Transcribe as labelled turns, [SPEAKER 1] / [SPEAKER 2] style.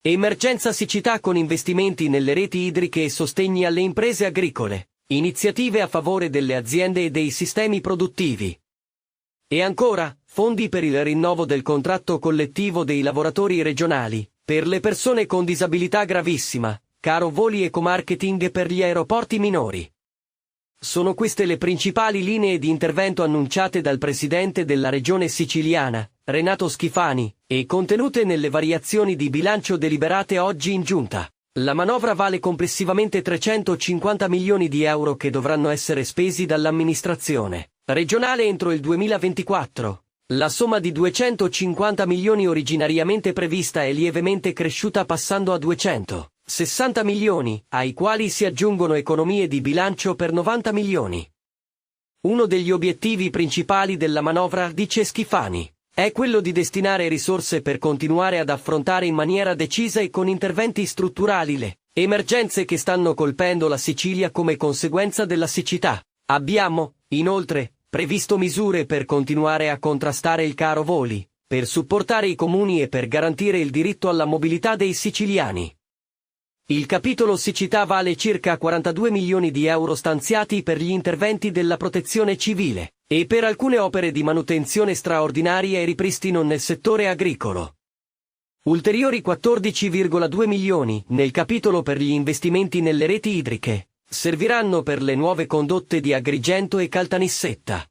[SPEAKER 1] Emergenza siccità con investimenti nelle reti idriche e sostegni alle imprese agricole. Iniziative a favore delle aziende e dei sistemi produttivi. E ancora, fondi per il rinnovo del contratto collettivo dei lavoratori regionali, per le persone con disabilità gravissima, caro voli ecomarketing per gli aeroporti minori. Sono queste le principali linee di intervento annunciate dal presidente della regione siciliana, Renato Schifani, e contenute nelle variazioni di bilancio deliberate oggi in giunta. La manovra vale complessivamente 350 milioni di euro che dovranno essere spesi dall'amministrazione regionale entro il 2024. La somma di 250 milioni originariamente prevista è lievemente cresciuta passando a 260 milioni, ai quali si aggiungono economie di bilancio per 90 milioni. Uno degli obiettivi principali della manovra, dice Schifani, è quello di destinare risorse per continuare ad affrontare in maniera decisa e con interventi strutturali le emergenze che stanno colpendo la Sicilia come conseguenza della siccità. Abbiamo, inoltre, previsto misure per continuare a contrastare il caro voli, per supportare i comuni e per garantire il diritto alla mobilità dei siciliani. Il capitolo siccità vale circa 42 milioni di euro stanziati per gli interventi della protezione civile e per alcune opere di manutenzione straordinaria e ripristino nel settore agricolo. Ulteriori 14,2 milioni nel capitolo per gli investimenti nelle reti idriche serviranno per le nuove condotte di Agrigento e Caltanissetta.